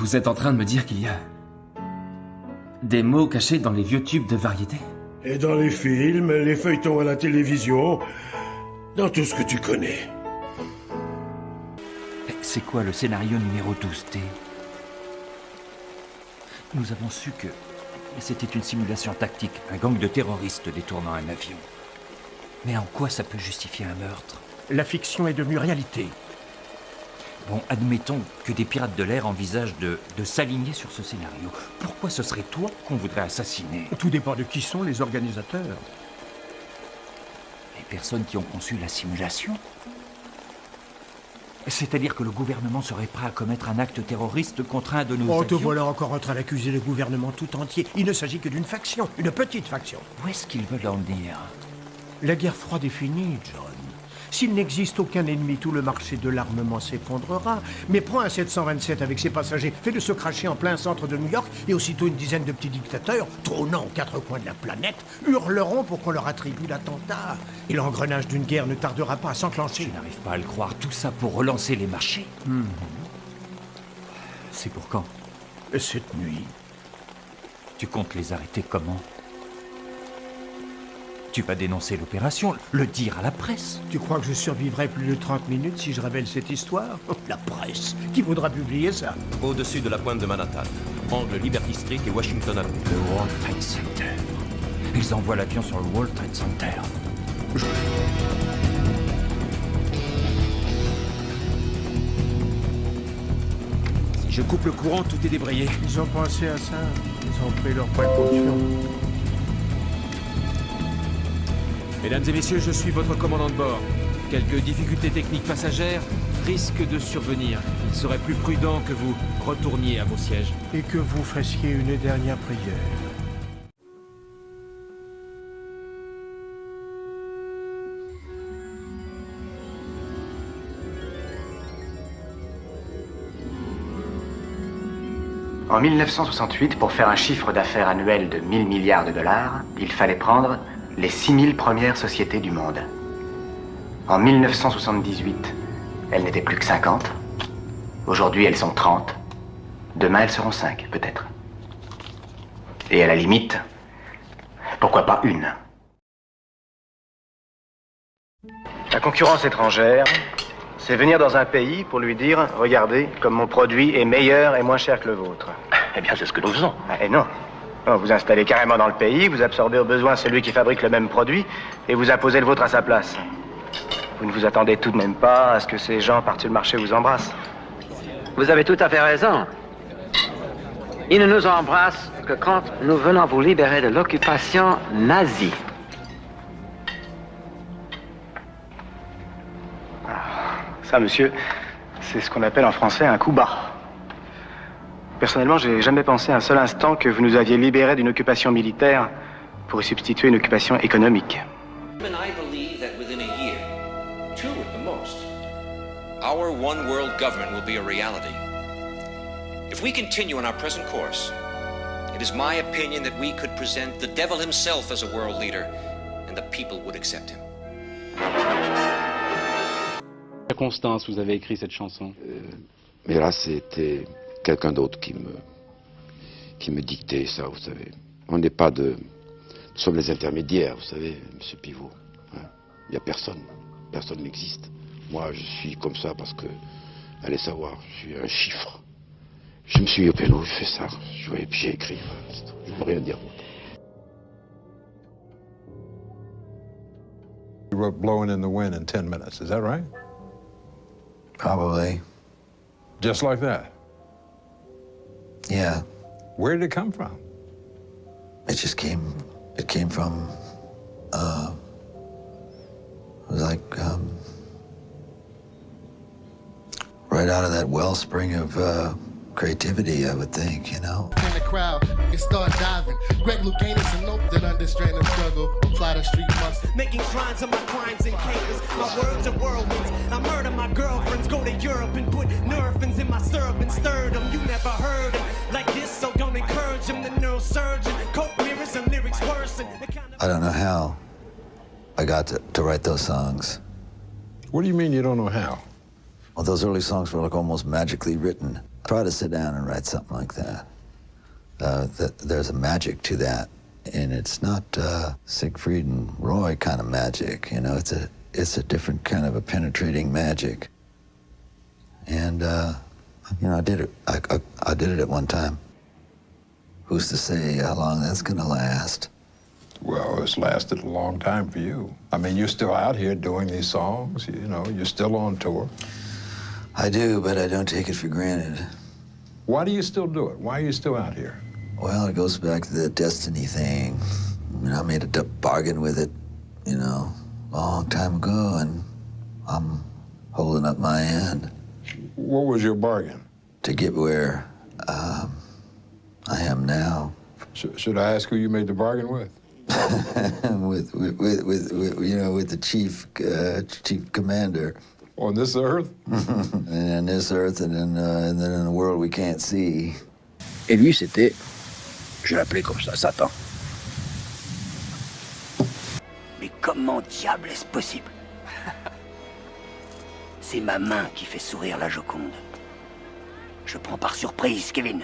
Vous êtes en train de me dire qu'il y a des mots cachés dans les vieux tubes de variété? Et dans les films, les feuilletons à la télévision, dans tout ce que tu connais. C'est quoi le scénario numéro 12D? Nous avons su que c'était une simulation tactique, un gang de terroristes détournant un avion. Mais en quoi ça peut justifier un meurtre? La fiction est devenue réalité. Bon, admettons que des pirates de l'air envisagent de s'aligner sur ce scénario. Pourquoi ce serait toi qu'on voudrait assassiner? Tout dépend de qui sont les organisateurs. Les personnes qui ont conçu la simulation? C'est-à-dire que le gouvernement serait prêt à commettre un acte terroriste contre un de nos Oh, avions? te voilà encore en train d'accuser le gouvernement tout entier. Il ne s'agit que d'une faction, une petite faction. Où est-ce qu'ils veulent en venir? La guerre froide est finie, John. S'il n'existe aucun ennemi, tout le marché de l'armement s'effondrera. Mais prends un 727 avec ses passagers, fais-le se cracher en plein centre de New York, et aussitôt une dizaine de petits dictateurs, trônant aux quatre coins de la planète, hurleront pour qu'on leur attribue l'attentat. Et l'engrenage d'une guerre ne tardera pas à s'enclencher. Je n'arrive pas à le croire. Tout ça pour relancer les marchés. C'est pour quand? Cette nuit. Tu comptes les arrêter comment? Tu vas dénoncer l'opération, le dire à la presse. Tu crois que je survivrai plus de 30 minutes si je révèle cette histoire? La presse, qui voudra publier ça? Au-dessus de la pointe de Manhattan, angle Liberty Street et Washington Avenue. Le World Trade Center. Ils envoient l'avion sur le World Trade Center. Si je coupe le courant, tout est débrayé. Ils ont pensé à ça. Ils ont pris leurs précautions. Mesdames et messieurs, je suis votre commandant de bord. Quelques difficultés techniques passagères risquent de survenir. Il serait plus prudent que vous retourniez à vos sièges. Et que vous fassiez une dernière prière. En 1968, pour faire un chiffre d'affaires annuel de 1000 milliards de dollars, il fallait prendre les 6000 premières sociétés du monde. En 1978, elles n'étaient plus que 50. Aujourd'hui, elles sont 30. Demain, elles seront 5, peut-être. Et à la limite, pourquoi pas une? La concurrence étrangère, c'est venir dans un pays pour lui dire « Regardez, comme mon produit est meilleur et moins cher que le vôtre. » Eh bien, c'est ce que nous faisons. Et non. Non, vous installez carrément dans le pays, vous absorbez au besoin celui qui fabrique le même produit et vous imposez le vôtre à sa place. Vous ne vous attendez tout de même pas à ce que ces gens partis le marché vous embrassent. Vous avez tout à fait raison. Ils ne nous embrassent que quand nous venons vous libérer de l'occupation nazie. Ça, monsieur, c'est ce qu'on appelle en français un coup bas. Personnellement, j'ai jamais pensé un seul instant que vous nous aviez libérés d'une occupation militaire pour y substituer une occupation économique. And I believe that within a year, 2 at the most, our one world government will be a reality. If we continue on our present course, it is my opinion that we could present the devil himself as a world leader, and the people would accept him. Constance, vous avez écrit cette chanson? Mais là, c'était quelqu'un d'autre qui me dictait ça, vous savez. On n'est pas de... Nous sommes les intermédiaires, vous savez, monsieur Pivot. Hein. Il n'y a personne. Personne n'existe. Moi, je suis comme ça parce que... Allez savoir, je suis un chiffre. Je me suis mis au piano, je fais ça. Et puis j'ai écrit. Je ne peux rien dire. You wrote Blowing in the Wind in 10 minutes, is that right? Probably. Just like that? Yeah. Where did it come from? It came from, it was like, right out of that wellspring of, creativity, I would think, you know? In the crowd, you start diving. Greg Louganis and nope that understand the struggle. Apply the street must. Making shrines of my crimes and caves. My words are whirlwinds. I murder my girlfriends. Go to Europe and put Nerfins in my syrup and stir them. You never heard them like this, so don't encourage them. The neurosurgeon, coke mirrors and lyrics worsen. I don't know how I got to write those songs. What do you mean you don't know how? Well, those early songs were like almost magically written. Try to sit down and write something like that. There's a magic to that, and it's not Siegfried and Roy kind of magic. You know, it's a different kind of a penetrating magic. And you know, I did it. I did it at one time. Who's to say how long that's gonna last? Well, it's lasted a long time for you. I mean, you're still out here doing these songs, you know, you're still on tour. I do, but I don't take it for granted. Why do you still do it? Why are you still out here? Well, it goes back to the destiny thing. I mean, I made a bargain with it, you know, a long time ago, and I'm holding up my end. What was your bargain? To get where I am now. Should I ask who you made the bargain with? with you know, with the chief commander. On this earth? And on this earth, and then in a world we can't see. Et lui, c'était, je l'appelais comme ça, Satan. Mais comment diable est-ce possible? C'est ma main qui fait sourire la Joconde. Je prends par surprise, Kevin.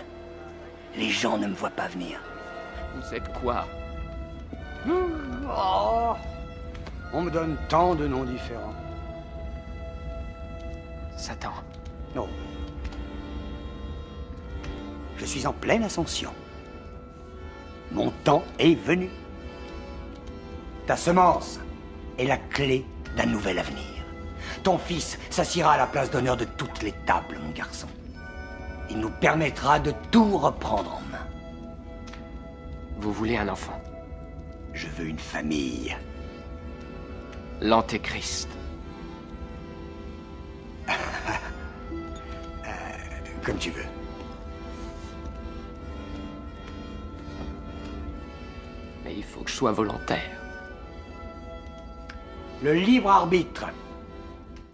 Les gens ne me voient pas venir. Vous êtes quoi? Oh, on me donne tant de noms différents. Satan. Non. Je suis en pleine ascension. Mon temps est venu. Ta semence est la clé d'un nouvel avenir. Ton fils s'assiera à la place d'honneur de toutes les tables, mon garçon. Il nous permettra de tout reprendre en main. Vous voulez un enfant? Je veux une famille. L'Antéchrist. Comme tu veux. Mais il faut que je sois volontaire. Le libre arbitre.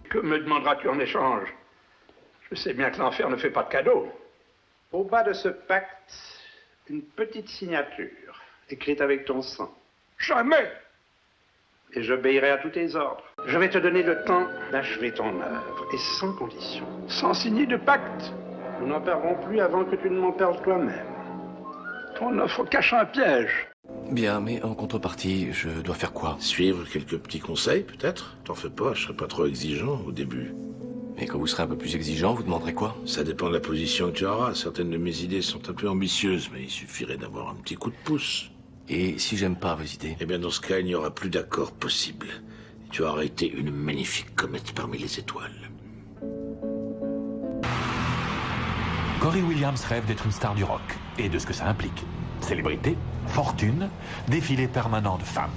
Que me demanderas-tu en échange? Je sais bien que l'enfer ne fait pas de cadeaux. Au bas de ce pacte, une petite signature, écrite avec ton sang. Jamais! Et j'obéirai à tous tes ordres. Je vais te donner le temps d'achever ton œuvre, et sans condition, sans signer de pacte. Nous n'en perdrons plus avant que tu ne m'en perdes toi-même. Ton offre cache un piège. Bien, mais en contrepartie, je dois faire quoi? Suivre quelques petits conseils, peut-être? T'en fais pas, je serai pas trop exigeant au début. Mais quand vous serez un peu plus exigeant, vous demanderez quoi? Ça dépend de la position que tu auras. Certaines de mes idées sont un peu ambitieuses, mais il suffirait d'avoir un petit coup de pouce. Et si j'aime pas vos idées? Eh bien, dans ce cas, il n'y aura plus d'accord possible. Tu auras été une magnifique comète parmi les étoiles. Cory Williams rêve d'être une star du rock, et de ce que ça implique. Célébrité, fortune, défilé permanent de femmes.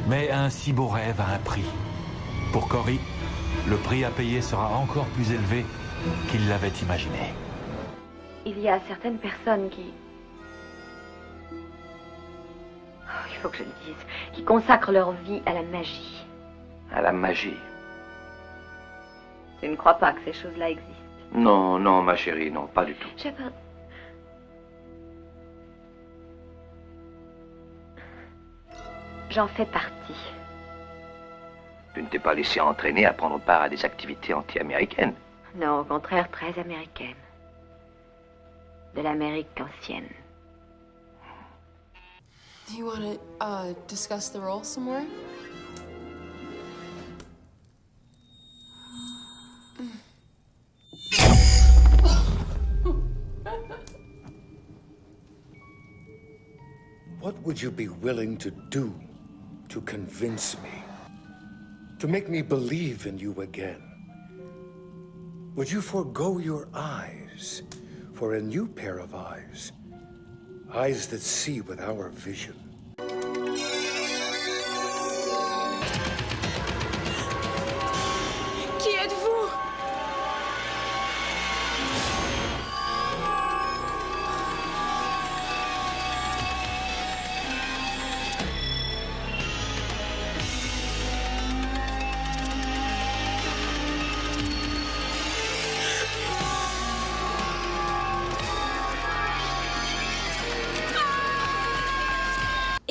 Mais un si beau rêve a un prix. Pour Cory, le prix à payer sera encore plus élevé qu'il l'avait imaginé. Il y a certaines personnes qui... Oh, il faut que je le dise. Qui consacrent leur vie à la magie. À la magie? Tu ne crois pas que ces choses-là existent? Non, non, ma chérie, non, pas du tout. Shepard. J'en fais partie. Tu ne t'es pas laissé entraîner à prendre part à des activités anti-américaines? Non, au contraire, très américaine. De l'Amérique ancienne. Do you want to discuss the role some more? What would you be willing to do to convince me? To make me believe in you again? Would you forego your eyes for a new pair of eyes? Eyes that see with our vision. Qui êtes-vous?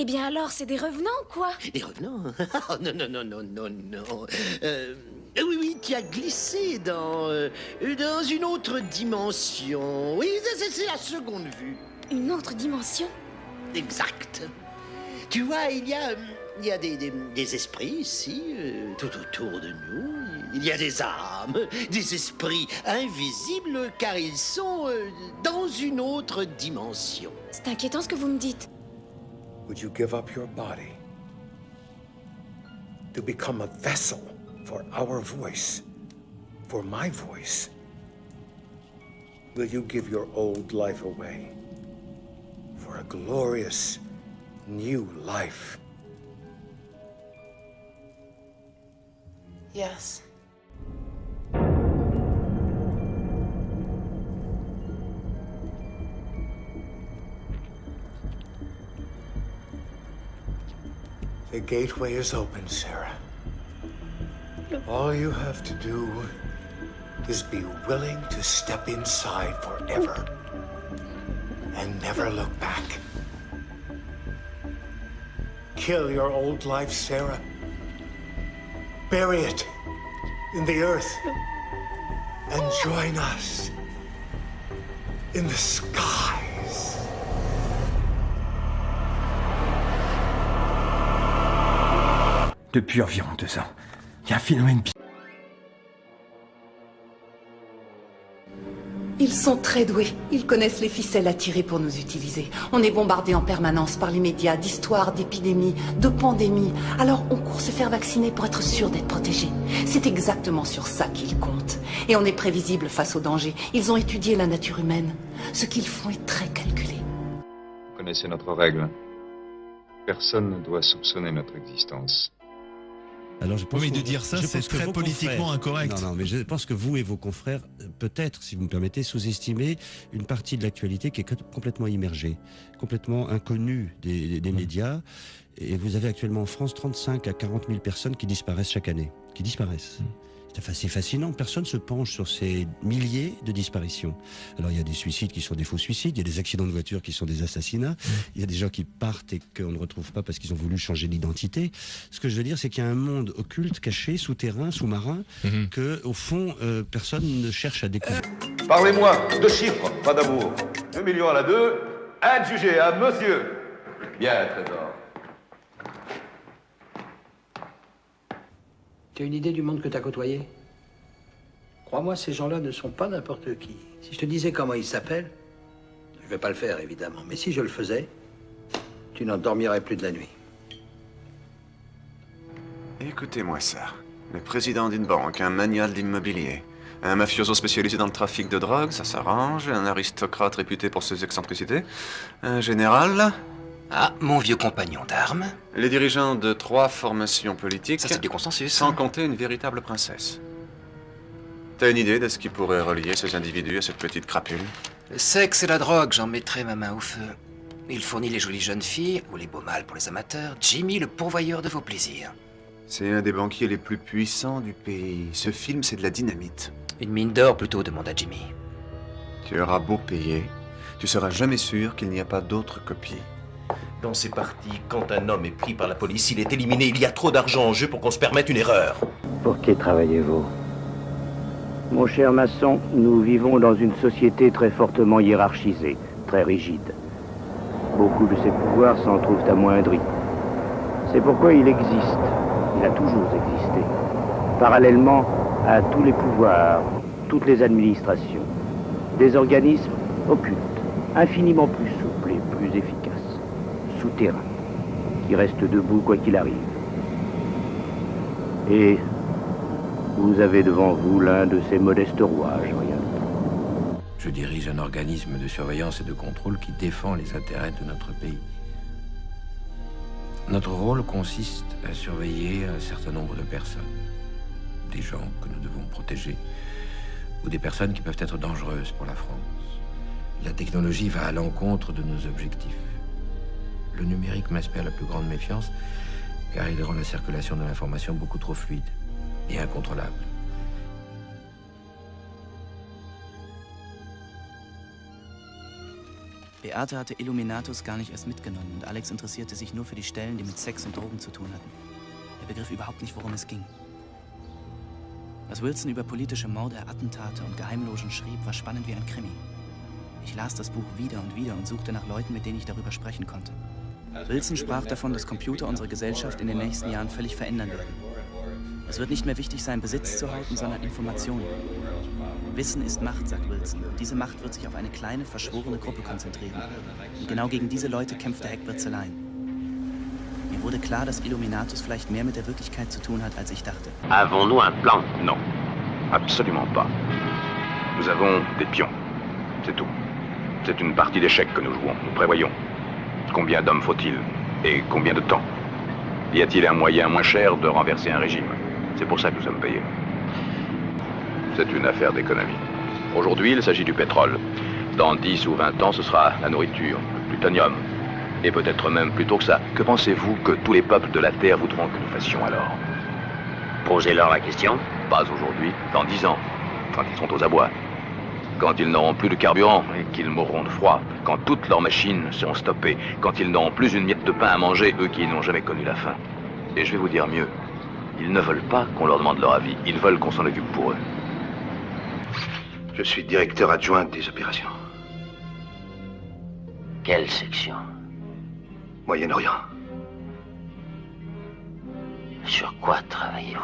Eh bien alors, c'est des revenants, quoi? Des revenants? Oh, non, non, non, non, non, non. Oui, oui, tu as glissé dans une autre dimension. Oui, c'est la seconde vue. Une autre dimension? Exact. Tu vois, il y a des esprits ici, tout autour de nous. Il y a des âmes, des esprits invisibles, car ils sont dans une autre dimension. C'est inquiétant ce que vous me dites. Would you give up your body to become a vessel for our voice, for my voice? Will you give your old life away for a glorious new life? Yes. The gateway is open, Sarah. All you have to do is be willing to step inside forever and never look back. Kill your old life, Sarah. Bury it in the earth and join us in the skies. Depuis environ 2 ans, il y a un phénomène bizarre. Ils sont très doués. Ils connaissent les ficelles à tirer pour nous utiliser. On est bombardé en permanence par les médias d'histoires, d'épidémies, de pandémies. Alors on court se faire vacciner pour être sûr d'être protégé. C'est exactement sur ça qu'ils comptent. Et on est prévisible face aux dangers. Ils ont étudié la nature humaine. Ce qu'ils font est très calculé. Vous connaissez notre règle. Personne ne doit soupçonner notre existence. Alors je pense oui, mais de dire ça, c'est très politiquement incorrect. Non, mais je pense que vous et vos confrères, peut-être, si vous me permettez, sous-estimez une partie de l'actualité qui est complètement immergée, complètement inconnue des médias. Et vous avez actuellement en France 35 à 40 000 personnes qui disparaissent chaque année. Qui disparaissent. C'est fascinant, personne ne se penche sur ces milliers de disparitions. Alors il y a des suicides qui sont des faux suicides, il y a des accidents de voiture qui sont des assassinats, il y a des gens qui partent et qu'on ne retrouve pas parce qu'ils ont voulu changer d'identité. Ce que je veux dire, c'est qu'il y a un monde occulte, caché, souterrain, sous-marin, que au fond, personne ne cherche à découvrir. Parlez-moi de chiffres, pas d'amour. 1 million à la 2, adjugé à monsieur. Bien, Trésor. Tu as une idée du monde que tu as côtoyé? Crois-moi, ces gens-là ne sont pas n'importe qui. Si je te disais comment ils s'appellent, je vais pas le faire, évidemment, mais si je le faisais, tu n'en dormirais plus de la nuit. Écoutez-moi ça. Le président d'une banque, un magnat de l'immobilier, un mafioso spécialisé dans le trafic de drogue, ça s'arrange, un aristocrate réputé pour ses excentricités, un général... Ah, mon vieux compagnon d'armes. Les dirigeants de 3 formations politiques... Ça, c'est du consensus. Sans compter une véritable princesse. T'as une idée de ce qui pourrait relier ces individus à cette petite crapule? Le sexe et la drogue, j'en mettrai ma main au feu. Il fournit les jolies jeunes filles, ou les beaux mâles pour les amateurs. Jimmy, le pourvoyeur de vos plaisirs. C'est un des banquiers les plus puissants du pays. Ce film, c'est de la dynamite. Une mine d'or plutôt, demanda Jimmy. Tu auras beau payer, tu seras jamais sûr qu'il n'y a pas d'autres copies. Dans ces parties, quand un homme est pris par la police, il est éliminé. Il y a trop d'argent en jeu pour qu'on se permette une erreur. Pour qui travaillez-vous? Mon cher maçon, nous vivons dans une société très fortement hiérarchisée, très rigide. Beaucoup de ses pouvoirs s'en trouvent amoindris. C'est pourquoi il existe, il a toujours existé, parallèlement à tous les pouvoirs, toutes les administrations, des organismes occultes, infiniment plus souples et plus efficaces, souterrains, qui restent debout quoi qu'il arrive. Et vous avez devant vous l'un de ces modestes rouages, rien de plus. Je dirige un organisme de surveillance et de contrôle qui défend les intérêts de notre pays. Notre rôle consiste à surveiller un certain nombre de personnes. Des gens que nous devons protéger, ou des personnes qui peuvent être dangereuses pour la France. La technologie va à l'encontre de nos objectifs. Le numérique m'inspire la plus grande méfiance, car il rend la circulation de l'information beaucoup trop fluide et incontrôlable. Beate hatte Illuminatus gar nicht erst mitgenommen und Alex interessierte sich nur für die Stellen, die mit Sex und Drogen zu tun hatten. Er begriff überhaupt nicht, worum es ging. Was Wilson über politische Morde, Attentate und Geheimlogen schrieb, war spannend wie ein Krimi. Ich las das Buch wieder und wieder und suchte nach Leuten, mit denen ich darüber sprechen konnte. Wilson sprach davon, dass Computer unsere Gesellschaft in den nächsten Jahren völlig verändern werden. Es wird nicht mehr wichtig sein, Besitz zu halten, sondern Informationen. Wissen ist Macht, sagt Wilson. Und diese Macht wird sich auf eine kleine, verschworene Gruppe konzentrieren. Und genau gegen diese Leute kämpft der Hagwitz allein. Mir wurde klar, dass Illuminatus vielleicht mehr mit der Wirklichkeit zu tun hat, als ich dachte. Avons-nous un plan? Non, absolument pas. Nous avons des pions, c'est tout. C'est une partie d'échecs que nous jouons, nous prévoyons. Combien d'hommes faut-il? Et combien de temps? Y a-t-il un moyen moins cher de renverser un régime? C'est pour ça que nous sommes payés. C'est une affaire d'économie. Aujourd'hui, il s'agit du pétrole. Dans 10 ou 20 ans, ce sera la nourriture, le plutonium. Et peut-être même plus tôt que ça. Que pensez-vous que tous les peuples de la Terre voudront que nous fassions alors? Posez-leur la question. Pas aujourd'hui, dans 10 ans, quand ils seront aux abois. Quand ils n'auront plus de carburant et qu'ils mourront de froid. Quand toutes leurs machines seront stoppées. Quand ils n'auront plus une miette de pain à manger, eux qui n'ont jamais connu la faim. Et je vais vous dire mieux. Ils ne veulent pas qu'on leur demande leur avis. Ils veulent qu'on s'en occupe pour eux. Je suis directeur adjoint des opérations. Quelle section? Moyen-Orient. Sur quoi travaillez-vous?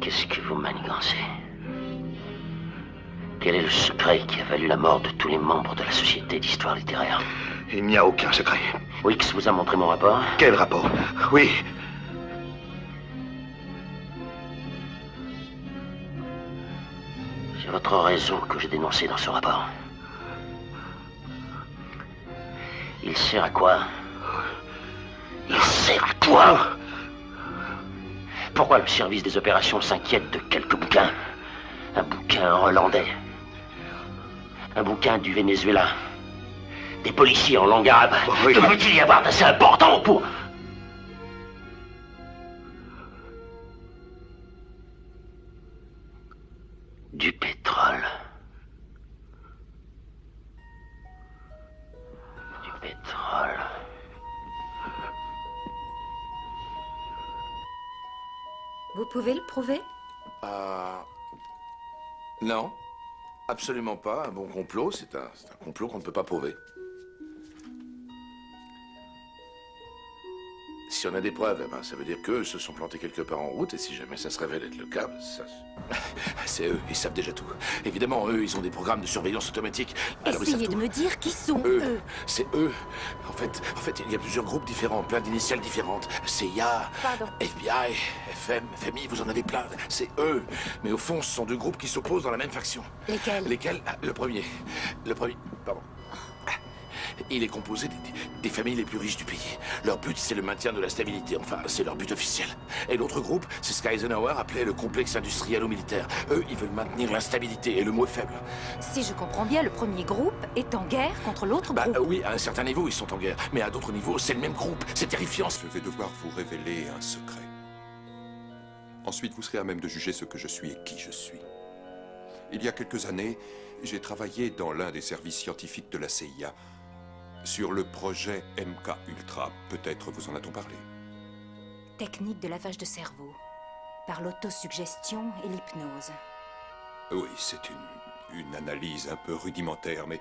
Qu'est-ce que vous manigancez? Quel est le secret qui a valu la mort de tous les membres de la Société d'Histoire Littéraire? Il n'y a aucun secret. Wicks vous a montré mon rapport? Quel rapport? Oui. C'est votre réseau que j'ai dénoncé dans ce rapport. Il sert à quoi? Il sert à quoi? Pourquoi le service des opérations s'inquiète de quelques bouquins? Un bouquin hollandais. Un bouquin du Venezuela. Des policiers en langue arabe. Oui. Que peut-il y avoir d'assez important pour... Du pétrole. Du pétrole. Vous pouvez le prouver? Non, absolument pas. Un bon complot, c'est un complot qu'on ne peut pas prouver. Si on a des preuves, eh ben, ça veut dire qu'eux se sont plantés quelque part en route, et si jamais ça se révèle être le cas, ça... C'est eux, ils savent déjà tout. Évidemment, eux, ils ont des programmes de surveillance automatique. Alors, essayez de me dire qui sont eux. C'est eux. En fait, il y a plusieurs groupes différents, plein d'initiales différentes. CIA, Pardon. FBI, FM, FMI, vous en avez plein. C'est eux. Mais au fond, ce sont deux groupes qui s'opposent dans la même faction. Lesquels? Le premier, pardon. Il est composé des familles les plus riches du pays. Leur but, c'est le maintien de la stabilité. Enfin, c'est leur but officiel. Et l'autre groupe, c'est ce qu'Eisenhower appelait le complexe industrialo-militaire. Eux, ils veulent maintenir l'instabilité, et le mot est faible. Si je comprends bien, le premier groupe est en guerre contre l'autre groupe. Oui, à un certain niveau, ils sont en guerre. Mais à d'autres niveaux, c'est le même groupe. C'est terrifiant. Je vais devoir vous révéler un secret. Ensuite, vous serez à même de juger ce que je suis et qui je suis. Il y a quelques années, j'ai travaillé dans l'un des services scientifiques de la CIA sur le projet MK Ultra. Peut-être vous en a-t-on parlé. Technique de lavage de cerveau, par l'autosuggestion et l'hypnose. Oui, c'est une analyse un peu rudimentaire, mais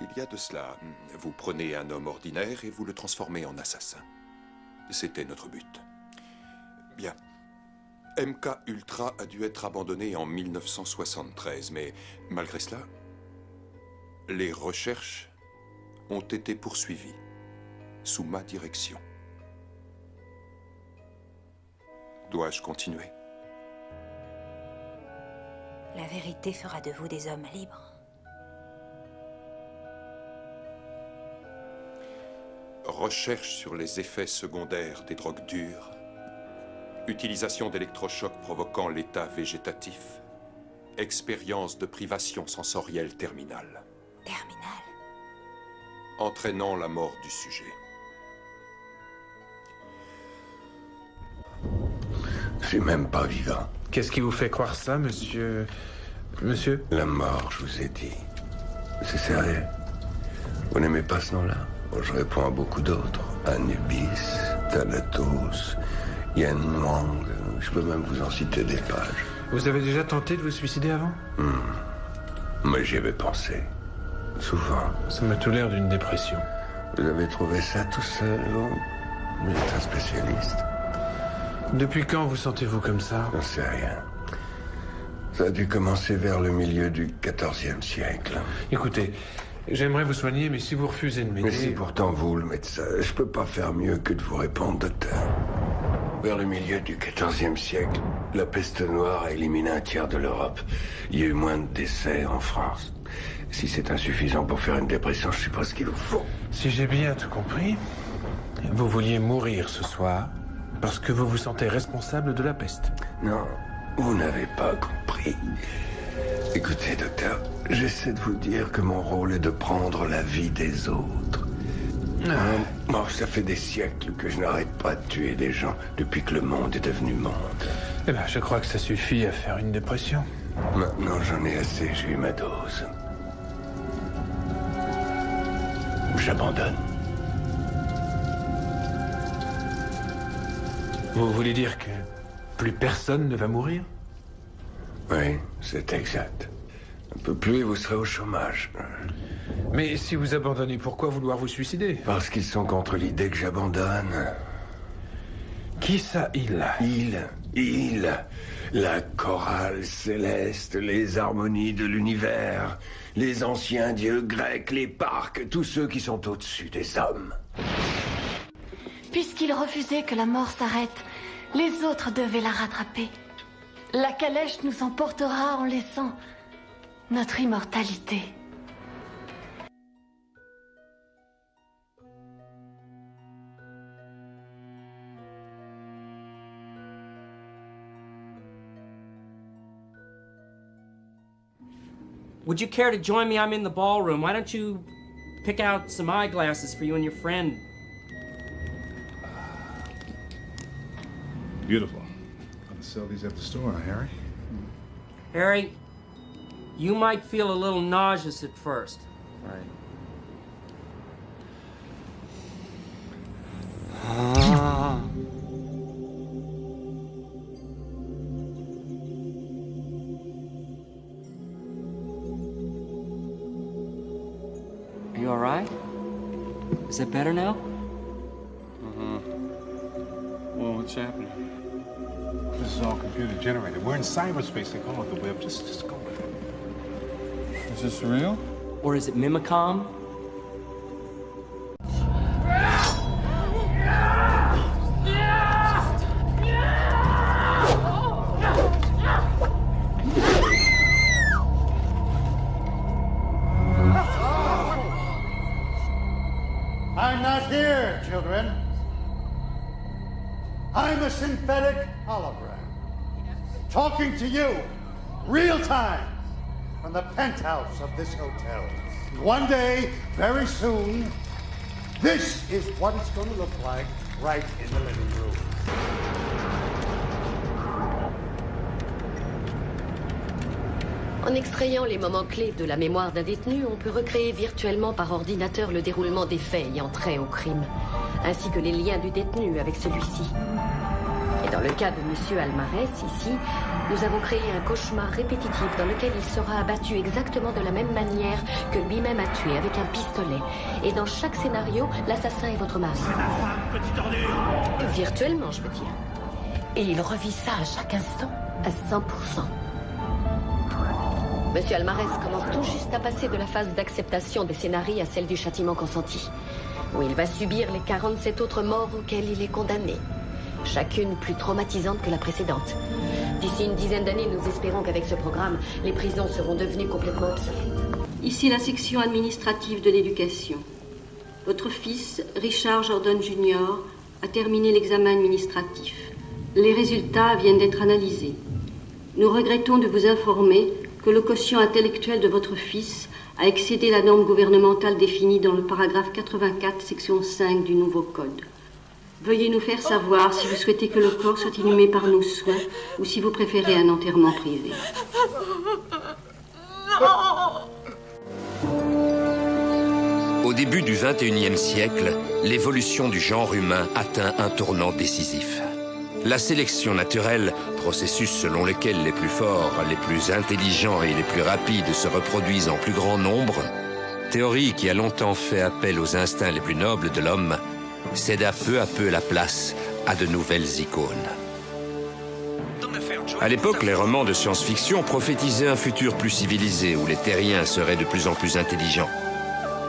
il y a de cela. Vous prenez un homme ordinaire et vous le transformez en assassin. C'était notre but. Bien. MK Ultra a dû être abandonné en 1973, mais malgré cela, les recherches ont été poursuivies sous ma direction. Dois-je continuer? La vérité fera de vous des hommes libres. Recherche sur les effets secondaires des drogues dures, utilisation d'électrochocs provoquant l'état végétatif, expérience de privation sensorielle terminale. Entraînant la mort du sujet. Je suis même pas vivant. Qu'est-ce qui vous fait croire ça, monsieur... Monsieur? La mort, je vous ai dit. C'est sérieux. Vous n'aimez pas ce nom-là? Bon, je réponds à beaucoup d'autres. Anubis, Thanatos, Yen Wang, je peux même vous en citer des pages. Vous avez déjà tenté de vous suicider avant? Mais j'y avais pensé. Souvent. Ça m'a tout l'air d'une dépression. Vous avez trouvé ça tout seul, vous? Vous êtes un spécialiste. Depuis quand vous sentez-vous comme ça? J'en sais rien. Ça a dû commencer vers le milieu du XIVe siècle. Écoutez, j'aimerais vous soigner, mais si vous refusez de m'aider... Mais c'est pourtant vous, le médecin. Je peux pas faire mieux que de vous répondre, docteur. Vers le milieu du XIVe siècle, la peste noire a éliminé un tiers de l'Europe. Il y a eu moins de décès en France. Si c'est insuffisant pour faire une dépression, je sais pas ce qu'il vous faut. Si j'ai bien tout compris, vous vouliez mourir ce soir parce que vous vous sentez responsable de la peste. Non, vous n'avez pas compris. Écoutez, docteur, j'essaie de vous dire que mon rôle est de prendre la vie des autres. Bon, ça fait des siècles que je n'arrête pas de tuer des gens depuis que le monde est devenu monde. Eh ben, je crois que ça suffit à faire une dépression. Maintenant, j'en ai assez, j'ai eu ma dose. J'abandonne. Vous voulez dire que plus personne ne va mourir? Oui, c'est exact. Un peu plus et vous serez au chômage. Mais si vous abandonnez, pourquoi vouloir vous suicider? Parce qu'ils sont contre l'idée que j'abandonne. Qui ça, il? Il. La chorale céleste, les harmonies de l'univers, les anciens dieux grecs, les parcs, tous ceux qui sont au-dessus des hommes. Puisqu'il refusait que la mort s'arrête, les autres devaient la rattraper. La calèche nous emportera en laissant notre immortalité. Would you care to join me? I'm in the ballroom. Why don't you pick out some eyeglasses for you and your friend? Beautiful. Gonna sell these at the store, huh, Harry? Harry, you might feel a little nauseous at first. Right. Are you all right? Is that better now? Well, what's happening? This is all computer generated. We're in cyberspace. They call it the web. Just go with it. Is this real? Or is it Mimicom? I'm not here, children. I'm a synthetic hologram. Talking to you, real time, from the penthouse of this hotel. One day, very soon, this is what it's going to look like right in the living room. En extrayant les moments clés de la mémoire d'un détenu, on peut recréer virtuellement par ordinateur le déroulement des faits ayant trait au crime, ainsi que les liens du détenu avec celui-ci. Et dans le cas de M. Almarez, ici, nous avons créé un cauchemar répétitif dans lequel il sera abattu exactement de la même manière que lui-même a tué, avec un pistolet. Et dans chaque scénario, l'assassin est votre mari. Virtuellement, je veux dire. Et il revit ça à chaque instant, à 100%. Monsieur Almarez commence tout juste à passer de la phase d'acceptation des scénarios à celle du châtiment consenti, où il va subir les 47 autres morts auxquelles il est condamné, chacune plus traumatisante que la précédente. D'ici une dizaine d'années, nous espérons qu'avec ce programme, les prisons seront devenues complètement obsolètes. Ici la section administrative de l'éducation. Votre fils, Richard Jordan Jr., a terminé l'examen administratif. Les résultats viennent d'être analysés. Nous regrettons de vous informer que le quotient intellectuel de votre fils a excédé la norme gouvernementale définie dans le paragraphe 84, section 5 du nouveau code. Veuillez nous faire savoir si vous souhaitez que le corps soit inhumé par nos soins ou si vous préférez un enterrement privé. Au début du XXIe siècle, l'évolution du genre humain atteint un tournant décisif. La sélection naturelle, processus selon lequel les plus forts, les plus intelligents et les plus rapides se reproduisent en plus grand nombre, théorie qui a longtemps fait appel aux instincts les plus nobles de l'homme, céda peu à peu la place à de nouvelles icônes. À l'époque, les romans de science-fiction prophétisaient un futur plus civilisé où les terriens seraient de plus en plus intelligents.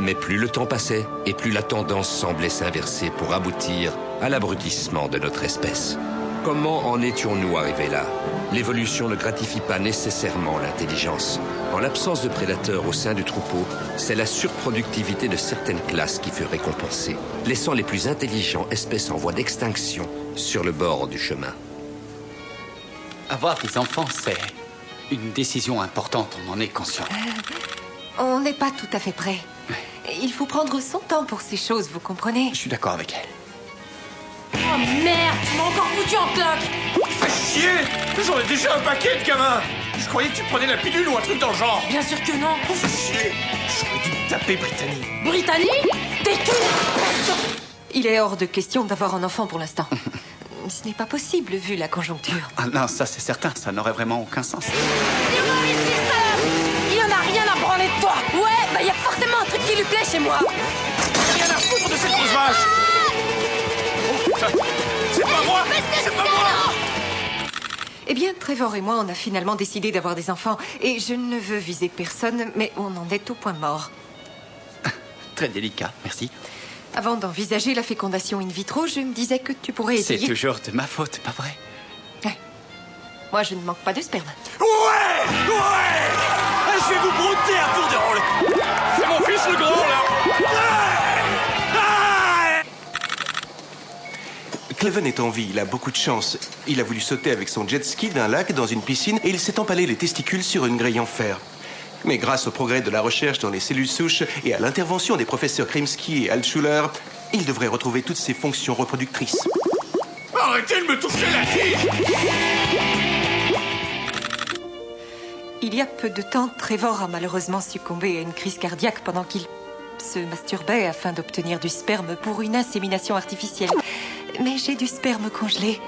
Mais plus le temps passait et plus la tendance semblait s'inverser pour aboutir à l'abrutissement de notre espèce. Comment en étions-nous arrivés là? L'évolution ne gratifie pas nécessairement l'intelligence. En l'absence de prédateurs au sein du troupeau, c'est la surproductivité de certaines classes qui fut récompensée, laissant les plus intelligents espèces en voie d'extinction sur le bord du chemin. Avoir des enfants, c'est une décision importante, on en est conscient. On n'est pas tout à fait prêt. Il faut prendre son temps pour ces choses, vous comprenez? Je suis d'accord avec elle. Oh merde, tu m'as encore foutu en cloque! Fais chier! J'en ai déjà un paquet de gamins! Je croyais que tu prenais la pilule ou un truc dans le genre! Bien sûr que non! Oh, fais chier! J'aurais dû me taper Brittany! Brittany? T'es que... Il est hors de question d'avoir un enfant pour l'instant. Ce n'est pas possible vu la conjoncture. Ah non, ça c'est certain, ça n'aurait vraiment aucun sens. Il en a rien à branler de toi! Ouais, bah y a forcément un truc qui lui plaît chez moi! Rien à foutre de cette grosse vache! Oh putain! C'est pas moi! C'est pas moi! Eh bien, Trevor et moi, on a finalement décidé d'avoir des enfants. Et je ne veux viser personne, mais on en est au point mort. Très délicat, merci. Avant d'envisager la fécondation in vitro, je me disais que tu pourrais essayer... C'est toujours de ma faute, pas vrai? Moi, je ne manque pas de sperme. Ouais! Je vais vous brouter à tour de rôle! C'est mon fils le grand, là! Cleven est en vie, il a beaucoup de chance. Il a voulu sauter avec son jet ski d'un lac dans une piscine et il s'est empalé les testicules sur une grille en fer. Mais grâce au progrès de la recherche dans les cellules souches et à l'intervention des professeurs Krimsky et Altschuler, il devrait retrouver toutes ses fonctions reproductrices. Arrêtez de me toucher la fille! Il y a peu de temps, Trevor a malheureusement succombé à une crise cardiaque pendant qu'il se masturbait afin d'obtenir du sperme pour une insémination artificielle. Mais j'ai du sperme congelé.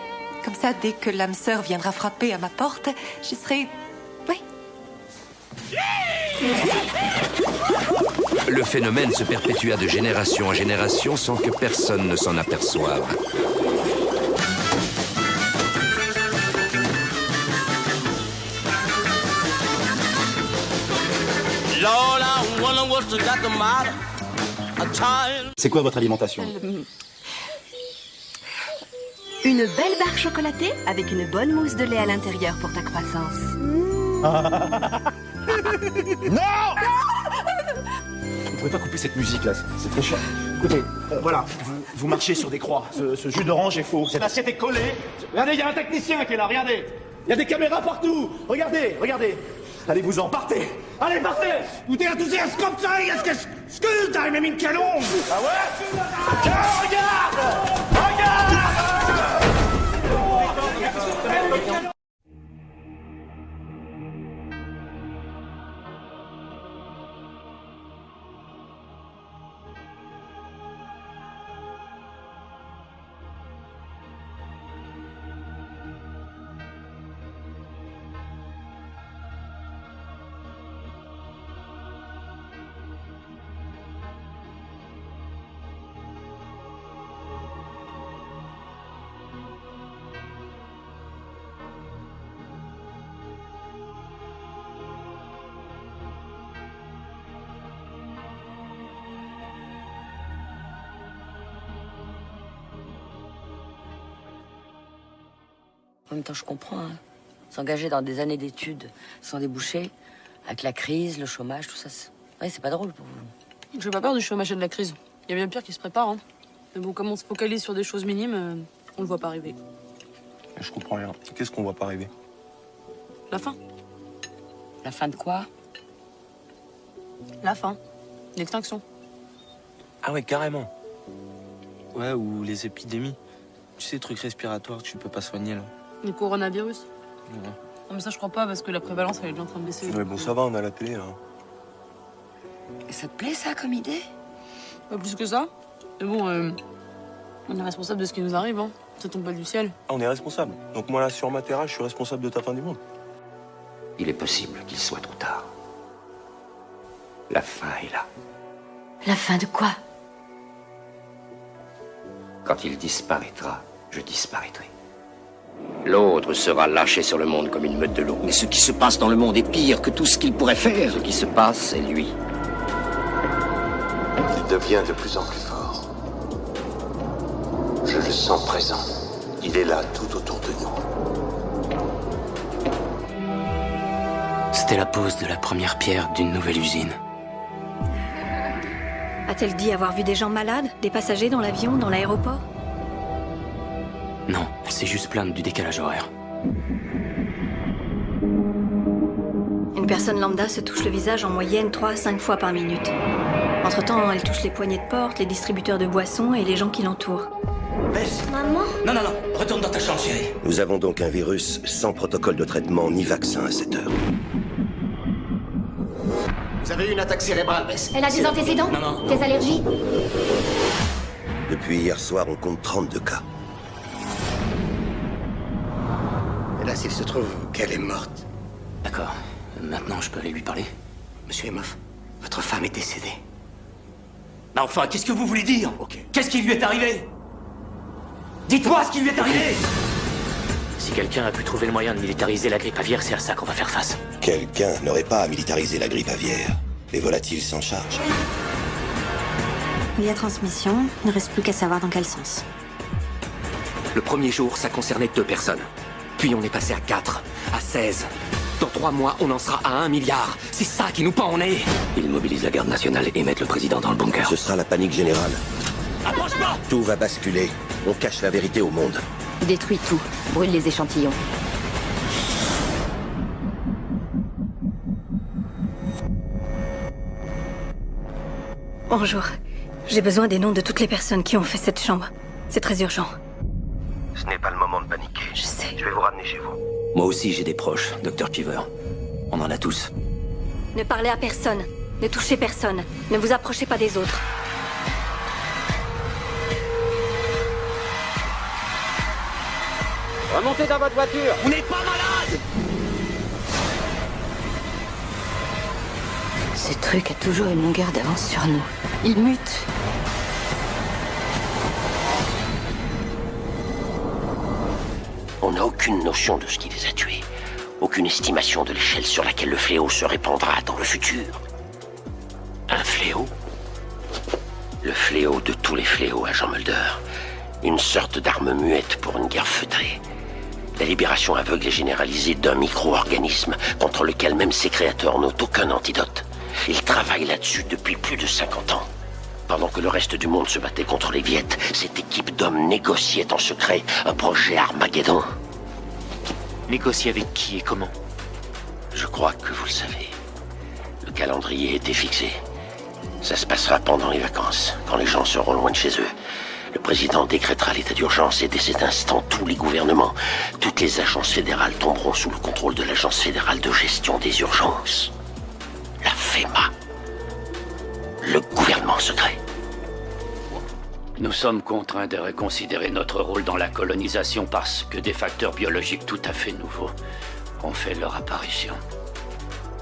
Comme ça, dès que l'âme sœur viendra frapper à ma porte, je serai... Oui. Le phénomène se perpétua de génération en génération sans que personne ne s'en aperçoive. C'est quoi votre alimentation? Une belle barre chocolatée avec une bonne mousse de lait à l'intérieur pour ta croissance. Non! Vous pouvez pas couper cette musique là, c'est très cher. Écoutez, voilà, vous marchez sur des croix. Ce jus d'orange est faux. Cette assiette est collée. Regardez, il y a un technicien qui est là, regardez. Il y a des caméras partout. Regardez. Allez-en, partez. Allez, partez. Vous êtes enthousiaste comme ça, est-ce que je t'ai même une calombe? Ah ouais? Regarde! En même temps, je comprends. Hein. S'engager dans des années d'études sans déboucher, avec la crise, le chômage, tout ça, c'est pas drôle pour vous. J'ai pas peur du chômage et de la crise. Il y a bien pire qui se prépare. Hein. Mais bon, comme on se focalise sur des choses minimes, on le voit pas arriver. Je comprends rien. Qu'est-ce qu'on voit pas arriver? La fin. La fin de quoi? La fin. L'extinction. Ah ouais, carrément. Ouais, ou les épidémies. Tu sais, trucs respiratoires que tu peux pas soigner, là. Le coronavirus. Ouais. Non, mais ça, je crois pas, parce que la prévalence, elle est déjà en train de baisser. Ouais, bon, ça va, on a la télé, là. Et ça te plaît, ça, comme idée? Pas plus que ça. Mais bon, on est responsable de ce qui nous arrive, hein. Ça tombe pas du ciel. On est responsable. Donc moi là, sur ma terrasse, je suis responsable de ta fin du monde. Il est possible qu'il soit trop tard. La fin est là. La fin de quoi? Quand il disparaîtra, je disparaîtrai. L'autre sera lâché sur le monde comme une meute de loups. Mais ce qui se passe dans le monde est pire que tout ce qu'il pourrait faire. Ce qui se passe, c'est lui. Il devient de plus en plus fort. Je le sens présent. Il est là, tout autour de nous. C'était la pose de la première pierre d'une nouvelle usine. A-t-elle dit avoir vu des gens malades, des passagers dans l'avion, dans l'aéroport? Non, elle s'est juste plainte du décalage horaire. Une personne lambda se touche le visage en moyenne 3 à 5 fois par minute. Entre-temps, elle touche les poignées de porte, les distributeurs de boissons et les gens qui l'entourent. Maman? Non, retourne dans ta chambre, chérie. Nous avons donc un virus sans protocole de traitement ni vaccin à cette heure. Vous avez eu une attaque cérébrale, Bess. Elle a des antécédents? Non. Des allergies? Depuis hier soir, on compte 32 cas. Et là, s'il se trouve qu'elle est morte. D'accord. Maintenant, je peux aller lui parler? Monsieur Emoff, votre femme est décédée. Mais enfin, qu'est-ce que vous voulez dire? Ok. Qu'est-ce qui lui est arrivé? Dites-moi ce qui lui est arrivé! Si quelqu'un a pu trouver le moyen de militariser la grippe aviaire, c'est à ça qu'on va faire face. Quelqu'un n'aurait pas à militariser la grippe aviaire. Les volatiles s'en chargent. Il y a transmission, il ne reste plus qu'à savoir dans quel sens. Le premier jour, ça concernait 2 personnes. Puis on est passé à 4, à 16. Dans 3 mois, on en sera à 1 milliard. C'est ça qui nous pend au nez. Ils mobilisent la garde nationale et mettent le président dans le bunker. Ce sera la panique générale. Approche pas! Tout va basculer. On cache la vérité au monde. Détruis tout. Brûle les échantillons. Bonjour. J'ai besoin des noms de toutes les personnes qui ont fait cette chambre. C'est très urgent. Ce n'est pas le moment de paniquer. Je sais. Je vais vous ramener chez vous. Moi aussi, j'ai des proches, Dr. Cheever. On en a tous. Ne parlez à personne. Ne touchez personne. Ne vous approchez pas des autres. Remontez dans votre voiture. On n'est pas malade! Ce truc a toujours une longueur d'avance sur nous. Il mute. On n'a aucune notion de ce qui les a tués. Aucune estimation de l'échelle sur laquelle le fléau se répandra dans le futur. Un fléau? Le fléau de tous les fléaux, agent Mulder. Une sorte d'arme muette pour une guerre feutrée. La libération aveugle et généralisée d'un micro-organisme contre lequel même ses créateurs n'ont aucun antidote. Ils travaillent là-dessus depuis plus de 50 ans. Pendant que le reste du monde se battait contre les Viettes, cette équipe d'hommes négociait en secret un projet Armageddon. Négocier avec qui et comment? Je crois que vous le savez. Le calendrier était fixé. Ça se passera pendant les vacances, quand les gens seront loin de chez eux. Le président décrétera l'état d'urgence et dès cet instant, tous les gouvernements, toutes les agences fédérales tomberont sous le contrôle de l'Agence fédérale de gestion des urgences. La FEMA. Le gouvernement secret. Nous sommes contraints de reconsidérer notre rôle dans la colonisation parce que des facteurs biologiques tout à fait nouveaux ont fait leur apparition.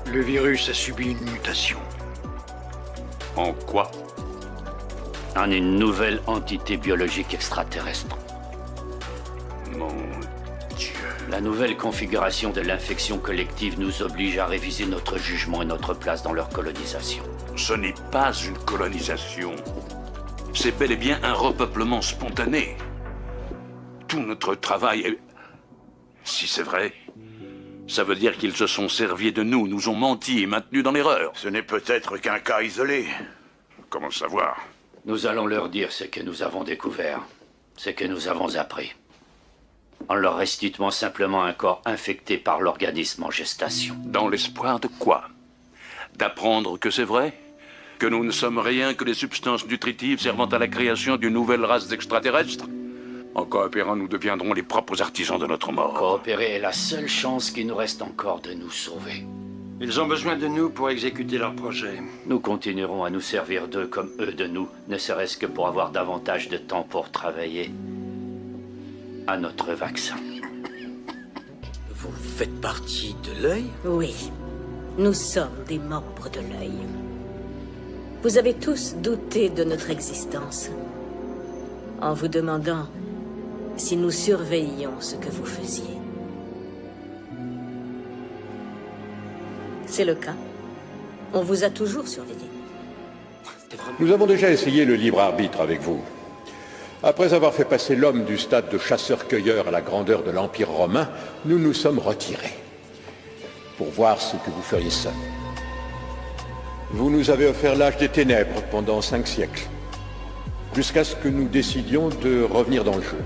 Le virus a subi une mutation. En quoi? En une nouvelle entité biologique extraterrestre. Mon Dieu. La nouvelle configuration de l'infection collective nous oblige à réviser notre jugement et notre place dans leur colonisation. Ce n'est pas une colonisation. C'est bel et bien un repeuplement spontané. Tout notre travail est... Si c'est vrai, ça veut dire qu'ils se sont servis de nous, nous ont menti et maintenus dans l'erreur. Ce n'est peut-être qu'un cas isolé. Comment savoir? Nous allons leur dire ce que nous avons découvert, ce que nous avons appris. En leur restituant simplement un corps infecté par l'organisme en gestation. Dans l'espoir de quoi? D'apprendre que c'est vrai? Que nous ne sommes rien que des substances nutritives servant à la création d'une nouvelle race d'extraterrestres? En coopérant, nous deviendrons les propres artisans de notre mort. Coopérer est la seule chance qui nous reste encore de nous sauver. Ils ont besoin de nous pour exécuter leur projet. Nous continuerons à nous servir d'eux comme eux de nous, ne serait-ce que pour avoir davantage de temps pour travailler. à notre vaccin. Vous faites partie de l'œil? Oui, nous sommes des membres de l'œil. Vous avez tous douté de notre existence, en vous demandant si nous surveillions ce que vous faisiez. C'est le cas. On vous a toujours surveillé. Nous avons déjà essayé le libre arbitre avec vous. Après avoir fait passer l'homme du stade de chasseur-cueilleur à la grandeur de l'Empire romain, nous nous sommes retirés pour voir ce que vous feriez seul. Vous nous avez offert l'âge des ténèbres pendant 5 siècles, jusqu'à ce que nous décidions de revenir dans le jeu.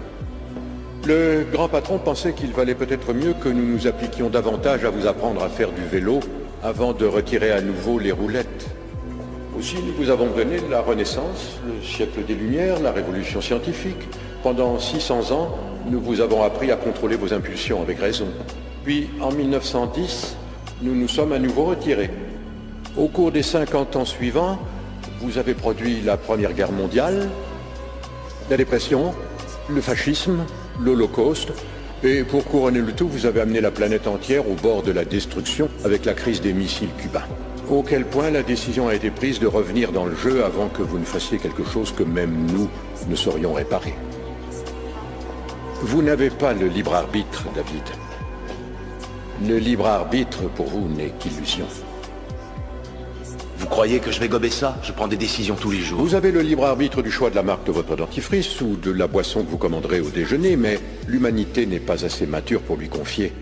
Le grand patron pensait qu'il valait peut-être mieux que nous nous appliquions davantage à vous apprendre à faire du vélo avant de retirer à nouveau les roulettes. Aussi, nous vous avons donné la Renaissance, le siècle des Lumières, la Révolution scientifique. Pendant 600 ans, nous vous avons appris à contrôler vos impulsions avec raison. Puis, en 1910, nous nous sommes à nouveau retirés. Au cours des 50 ans suivants, vous avez produit la Première Guerre mondiale, la dépression, le fascisme, l'Holocauste, et pour couronner le tout, vous avez amené la planète entière au bord de la destruction avec la crise des missiles cubains. Auquel point la décision a été prise de revenir dans le jeu avant que vous ne fassiez quelque chose que même nous ne saurions réparer. Vous n'avez pas le libre arbitre, David. Le libre arbitre, pour vous, n'est qu'illusion. Vous croyez que je vais gober ça? Je prends des décisions tous les jours. Vous avez le libre arbitre du choix de la marque de votre dentifrice ou de la boisson que vous commanderez au déjeuner, mais l'humanité n'est pas assez mature pour lui confier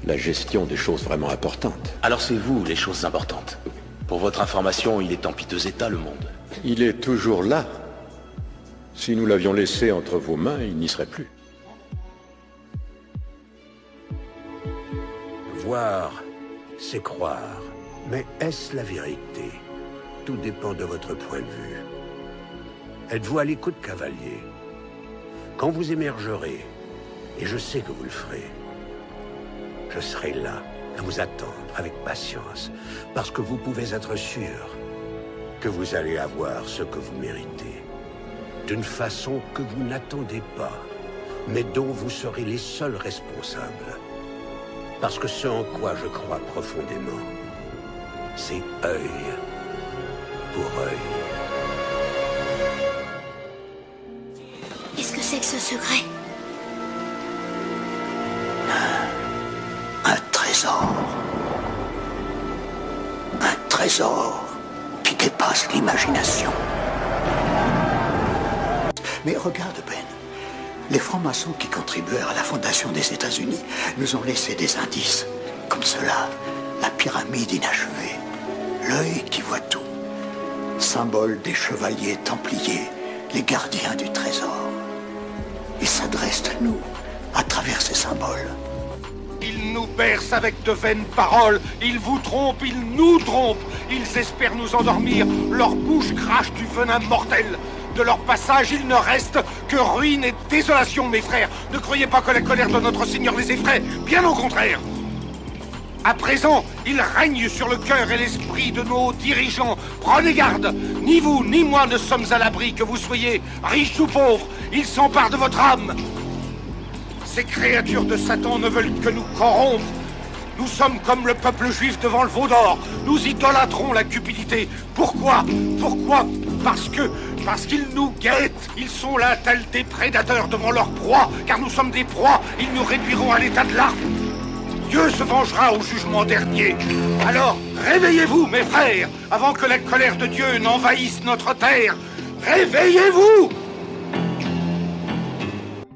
la gestion des choses vraiment importantes. Alors c'est vous, les choses importantes. Pour votre information, il est en piteux état, le monde. Il est toujours là. Si nous l'avions laissé entre vos mains, il n'y serait plus. Voir, c'est croire. Mais est-ce la vérité? Tout dépend de votre point de vue. Êtes-vous à l'écoute, cavalier? Quand vous émergerez, et je sais que vous le ferez, je serai là, à vous attendre avec patience, parce que vous pouvez être sûr que vous allez avoir ce que vous méritez, d'une façon que vous n'attendez pas, mais dont vous serez les seuls responsables. Parce que ce en quoi je crois profondément, c'est œil pour œil. Qu'est-ce que c'est que ce secret? Un trésor. Un trésor qui dépasse l'imagination. Mais regarde, Ben. Les francs-maçons qui contribuèrent à la fondation des États-Unis nous ont laissé des indices. Comme cela, la pyramide inachevée, l'œil qui voit tout, symbole des chevaliers templiers, les gardiens du trésor. Ils s'adressent à nous à travers ces symboles. Ils nous bercent avec de vaines paroles, ils vous trompent, ils nous trompent, ils espèrent nous endormir, leur bouche crache du venin mortel. De leur passage, il ne reste que ruine et désolation, mes frères. Ne croyez pas que la colère de notre Seigneur les effraie, bien au contraire. À présent, il règne sur le cœur et l'esprit de nos dirigeants. Prenez garde, ni vous ni moi ne sommes à l'abri, que vous soyez riches ou pauvres, ils s'emparent de votre âme. Ces créatures de Satan ne veulent que nous corrompre. Nous sommes comme le peuple juif devant le veau d'or. Nous idolâtrons la cupidité. Pourquoi? Pourquoi? Parce qu'ils nous guettent. Ils sont là tels des prédateurs devant leur proie. Car nous sommes des proies. Ils nous réduiront à l'état de larves. Dieu se vengera au jugement dernier. Alors, réveillez-vous, mes frères, avant que la colère de Dieu n'envahisse notre terre. Réveillez-vous!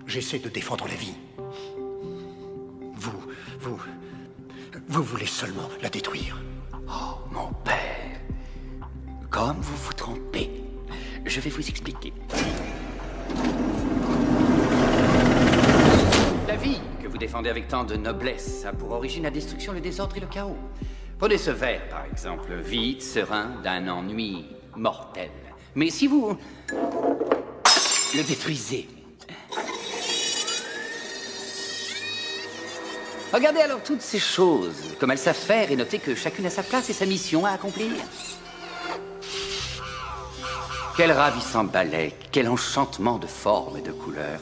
J'essaie de défendre la vie. Vous voulez seulement la détruire. Oh, mon père. Comme vous vous trompez. Je vais vous expliquer. La vie que vous défendez avec tant de noblesse a pour origine la destruction, le désordre et le chaos. Prenez ce verre, par exemple, vide, serein, d'un ennui mortel. Mais si vous le détruisez, regardez alors toutes ces choses, comme elles savent faire, et notez que chacune a sa place et sa mission à accomplir. Quel ravissant ballet, quel enchantement de formes et de couleurs.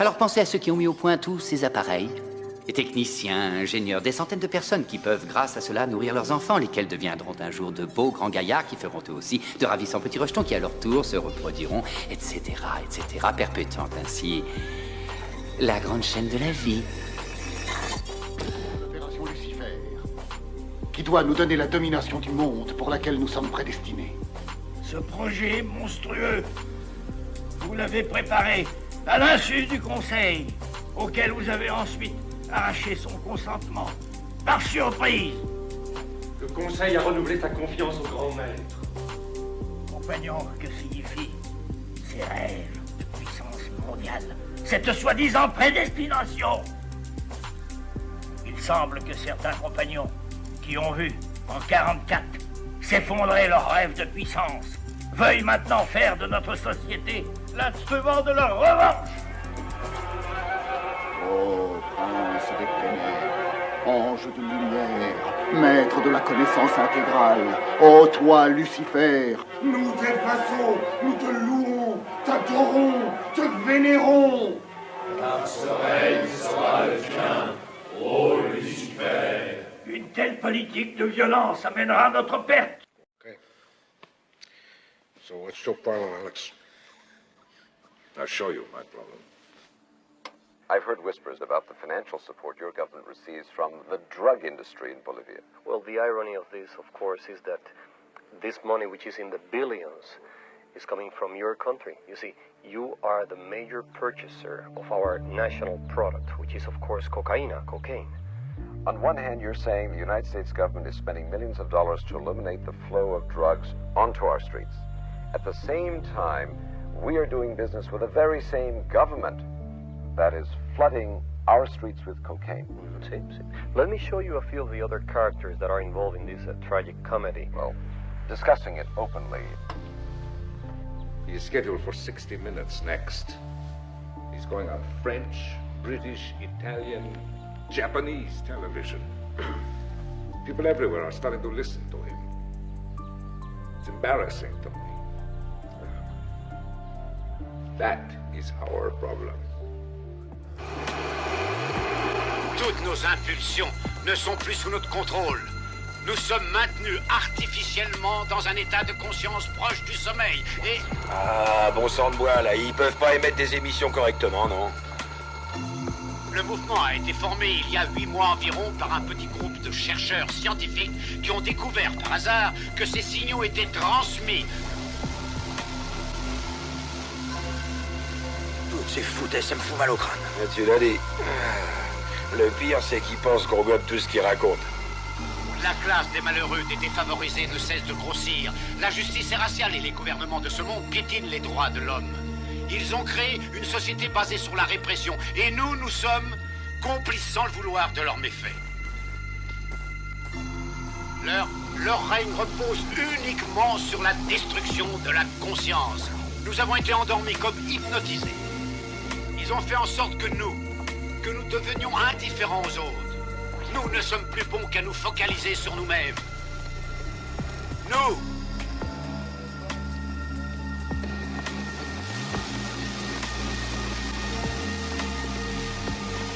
Alors pensez à ceux qui ont mis au point tous ces appareils. Les techniciens, ingénieurs, des centaines de personnes qui peuvent, grâce à cela, nourrir leurs enfants, lesquels deviendront un jour de beaux grands gaillards qui feront eux aussi de ravissants petits rejetons qui, à leur tour, se reproduiront, etc., perpétuant ainsi la grande chaîne de la vie. L'opération Lucifer, qui doit nous donner la domination du monde pour laquelle nous sommes prédestinés. Ce projet monstrueux, vous l'avez préparé à l'insu du Conseil, auquel vous avez ensuite arraché son consentement, par surprise. Le Conseil a renouvelé sa confiance au grand maître. Compagnon, que signifient ces rêves de puissance mondiale, cette soi-disant prédestination? Il semble que certains compagnons qui ont vu, en 44, s'effondrer leurs rêves de puissance, veuillent maintenant faire de notre société l'instrument de leur revanche. Ô prince des ténèbres, ange de lumière, maître de la connaissance intégrale, ô toi Lucifer, nous t'effaçons, nous te louons, t'adorons, te vénérons. Car ce règne sera le tien, ô Lucifer. Une telle politique de violence amènera notre perte. So what's your problem, Alex? I'll show you my problem. I've heard whispers about the financial support your government receives from the drug industry in Bolivia. Well, the irony of this, of course, is that this money, which is in the billions, is coming from your country. You see, you are the major purchaser of our national product, which is, of course, cocaine. On one hand, you're saying the United States government is spending millions of dollars to eliminate the flow of drugs onto our streets. At the same time, we are doing business with the very same government that is flooding our streets with cocaine. See. Let me show you a few of the other characters that are involved in this tragic comedy. Well, discussing it openly. He is scheduled for 60 Minutes next. He's going on French, British, Italian, Japanese television. People everywhere are starting to listen to him. It's embarrassing to me. That is our problem. Toutes nos impulsions ne sont plus sous notre contrôle. Nous sommes maintenus artificiellement dans un état de conscience proche du sommeil et... Ah, bon sang de bois, là, ils peuvent pas émettre des émissions correctement, non? Le mouvement a été formé il y a 8 mois environ par un petit groupe de chercheurs scientifiques qui ont découvert par hasard que ces signaux étaient transmis. Toutes ces foutaises, ça me fout mal au crâne. Tu l'as dit. Le pire, c'est qu'ils pensent qu'on gobe tout ce qu'ils racontent. La classe des malheureux, des défavorisés ne cesse de grossir. La justice est raciale et les gouvernements de ce monde piétinent les droits de l'homme. Ils ont créé une société basée sur la répression. Et nous sommes complices sans le vouloir de leurs méfaits. Leur règne repose uniquement sur la destruction de la conscience. Nous avons été endormis comme hypnotisés. Ils ont fait en sorte que nous devenions indifférents aux autres. Nous ne sommes plus bons qu'à nous focaliser sur nous-mêmes. Nous!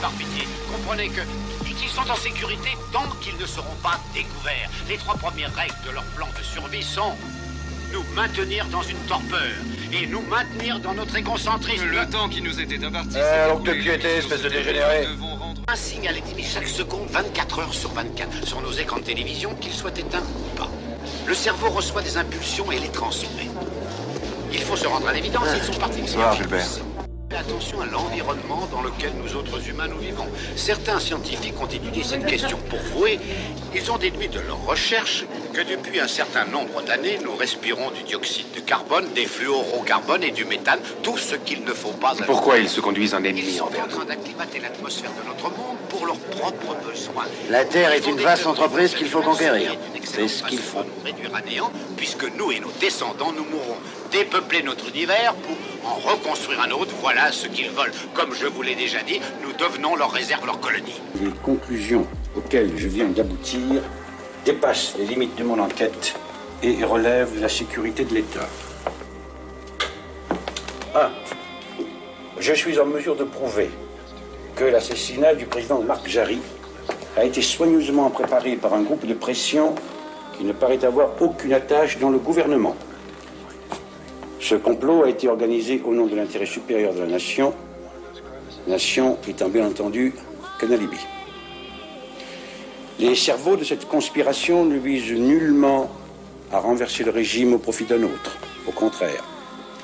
Par pitié, comprenez qu'ils sont en sécurité tant qu'ils ne seront pas découverts. Les 3 premières règles de leur plan de survie sont nous maintenir dans une torpeur et nous maintenir dans notre égocentrisme. Le temps qui nous était imparti. Alors que tu étais, espèce de dégénéré. Un signal est émis chaque seconde, 24 heures sur 24, sur nos écrans de télévision, qu'ils soient éteints ou pas. Le cerveau reçoit des impulsions et les transmet. Il faut se rendre à l'évidence, ils sont partis. Bonsoir, Gilbert. Attention à l'environnement dans lequel nous autres humains nous vivons. Certains scientifiques ont étudié cette question pour vouer. Ils ont déduit de leurs recherches que depuis un certain nombre d'années, nous respirons du dioxyde de carbone, des fluorocarbones et du méthane, tout ce qu'il ne faut pas... Pourquoi ils se conduisent en ennemis envers nous? Ils sont en train d'acclimater l'atmosphère de notre monde pour leurs propres besoins. La Terre est une vaste entreprise qu'il faut conquérir. C'est ce qu'il faut. Nous réduire à néant, puisque nous et nos descendants, nous mourrons. Dépeupler notre univers pour en reconstruire un autre, voilà ce qu'ils veulent. Comme je vous l'ai déjà dit, nous devenons leur réserve, leur colonie. Les conclusions auxquelles je viens d'aboutir dépassent les limites de mon enquête et relèvent la sécurité de l'État. Je suis en mesure de prouver que l'assassinat du président Marc Jarry a été soigneusement préparé par un groupe de pression qui ne paraît avoir aucune attache dans le gouvernement. Ce complot a été organisé au nom de l'intérêt supérieur de la nation étant bien entendu qu'un alibi. Les cerveaux de cette conspiration ne visent nullement à renverser le régime au profit d'un autre. Au contraire,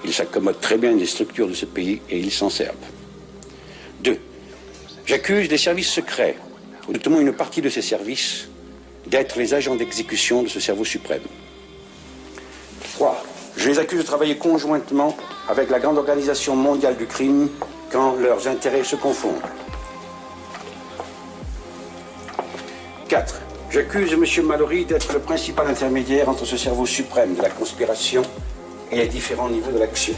ils s'accommodent très bien des structures de ce pays et ils s'en servent. 2. J'accuse les services secrets, ou tout au moins une partie de ces services, d'être les agents d'exécution de ce cerveau suprême. 3. Je les accuse de travailler conjointement avec la grande organisation mondiale du crime quand leurs intérêts se confondent. 4. J'accuse M. Mallory d'être le principal intermédiaire entre ce cerveau suprême de la conspiration et les différents niveaux de l'action.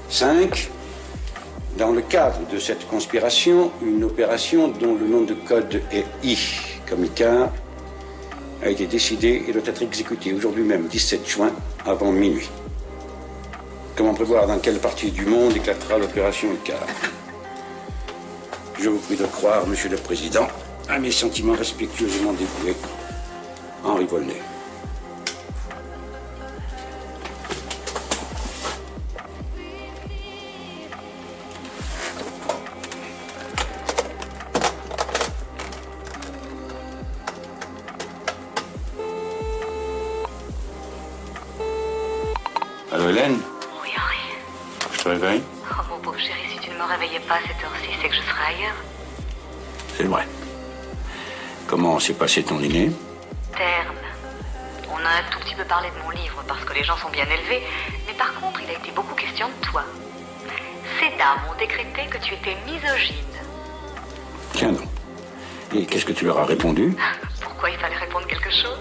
5. Dans le cadre de cette conspiration, une opération dont le nom de code est I, comme Icar, a été décidée et doit être exécutée aujourd'hui même, 17 juin, avant minuit. Comment prévoir dans quelle partie du monde éclatera l'opération Icar? Je vous prie de croire, Monsieur le Président, à mes sentiments respectueusement dévoués, Henri Volney. Allô, Hélène? Oui, Henri. Je te réveille? Oh, mon pauvre chéri, si tu ne me réveillais pas à cette heure-ci, c'est que je serais ailleurs. C'est vrai. Comment s'est passé ton dîner? Terne. On a un tout petit peu parlé de mon livre parce que les gens sont bien élevés, mais par contre, il a été beaucoup question de toi. Ces dames ont décrété que tu étais misogyne. Tiens donc. Et qu'est-ce que tu leur as répondu? Pourquoi il fallait répondre quelque chose?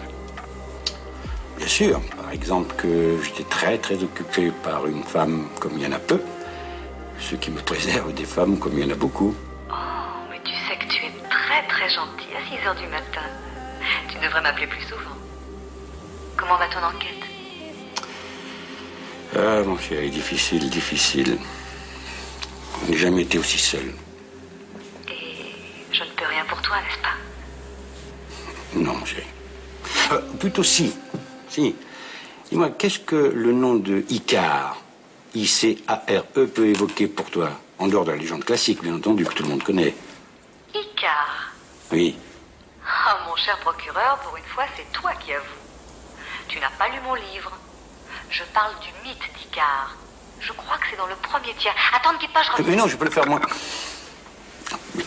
Bien sûr. Par exemple que j'étais très très occupé par une femme comme il y en a peu, ce qui me préserve des femmes comme il y en a beaucoup. Oh, mais tu sais que tu es très très gentil à 6 heures du matin. Tu devrais m'appeler plus souvent. Comment va ton enquête? Ah, mon chéri, difficile, difficile. Je n'ai jamais été aussi seul. Et je ne peux rien pour toi, n'est-ce pas? Non, mon chéri. Plutôt si. Si. Dis-moi, qu'est-ce que le nom de Icar, I-C-A-R-E, peut évoquer pour toi? En dehors de la légende classique, bien entendu, que tout le monde connaît. Icar. Oui. Ah, mon cher procureur, pour une fois, c'est toi qui avoues. Tu n'as pas lu mon livre. Je parle du mythe d'Icar. Je crois que c'est dans le premier tiers. Attends, ne quitte pas, je reviens. Mais non, je peux le faire moi. Mais...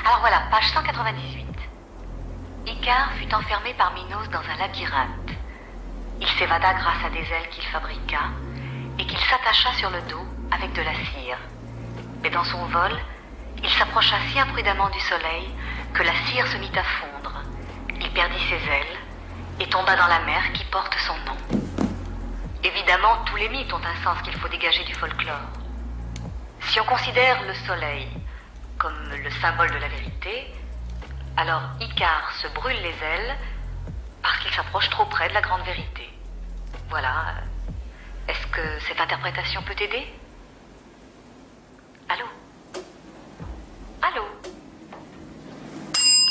Alors voilà, page 198. Icar fut enfermé par Minos dans un labyrinthe. Il s'évada grâce à des ailes qu'il fabriqua et qu'il s'attacha sur le dos avec de la cire. Mais dans son vol, il s'approcha si imprudemment du soleil que la cire se mit à fondre. Il perdit ses ailes et tomba dans la mer qui porte son nom. Évidemment, tous les mythes ont un sens qu'il faut dégager du folklore. Si on considère le soleil comme le symbole de la vérité, alors Icar se brûle les ailes parce qu'il s'approche trop près de la grande vérité. Voilà. Est-ce que cette interprétation peut t'aider? Allô? Allô?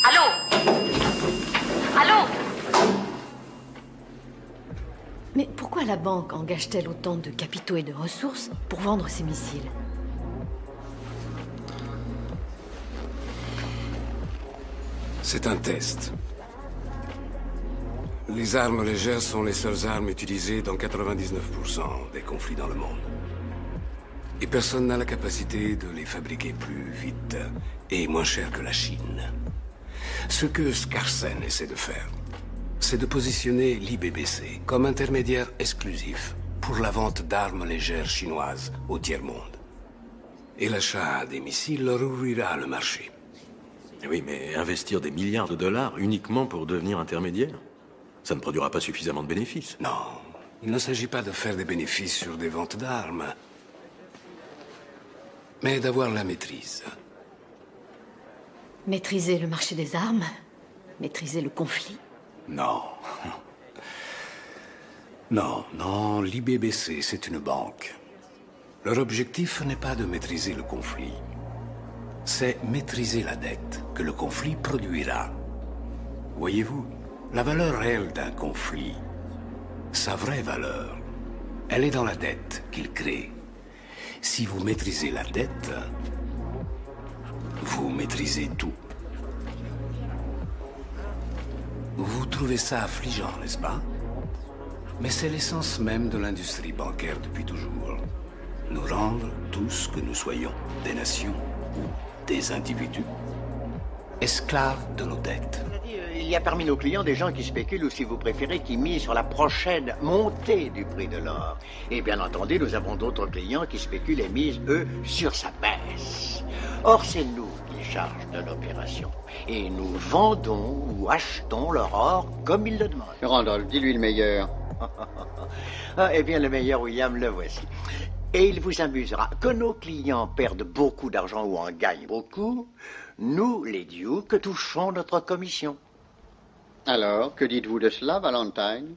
Allô? Allô? Mais pourquoi la banque engage-t-elle autant de capitaux et de ressources pour vendre ses missiles? C'est un test. Les armes légères sont les seules armes utilisées dans 99% des conflits dans le monde. Et personne n'a la capacité de les fabriquer plus vite et moins cher que la Chine. Ce que Skarsen essaie de faire, c'est de positionner l'IBBC comme intermédiaire exclusif pour la vente d'armes légères chinoises au tiers-monde. Et l'achat des missiles leur ouvrira le marché. Oui, mais investir des milliards de dollars uniquement pour devenir intermédiaire, ça ne produira pas suffisamment de bénéfices. Non, il ne s'agit pas de faire des bénéfices sur des ventes d'armes, mais d'avoir la maîtrise. Maîtriser le marché des armes? Maîtriser le conflit? Non. Non, l'IBBC, c'est une banque. Leur objectif n'est pas de maîtriser le conflit. C'est maîtriser la dette que le conflit produira. Voyez-vous, la valeur réelle d'un conflit, sa vraie valeur, elle est dans la dette qu'il crée. Si vous maîtrisez la dette, vous maîtrisez tout. Vous trouvez ça affligeant, n'est-ce pas? Mais c'est l'essence même de l'industrie bancaire depuis toujours. Nous rendre tous, que nous soyons des nations ou des individus, esclaves de nos dettes. Il y a parmi nos clients des gens qui spéculent, ou si vous préférez, qui misent sur la prochaine montée du prix de l'or. Et bien entendu, nous avons d'autres clients qui spéculent et misent, eux, sur sa baisse. Or, c'est nous qui chargent de l'opération. Et nous vendons ou achetons leur or comme ils le demandent. Randolph, dis-lui le meilleur. Ah, eh bien, le meilleur, William, le voici. Et il vous amusera que nos clients perdent beaucoup d'argent ou en gagnent beaucoup. Nous, les Dukes, touchons notre commission. Alors, que dites-vous de cela, Valentine?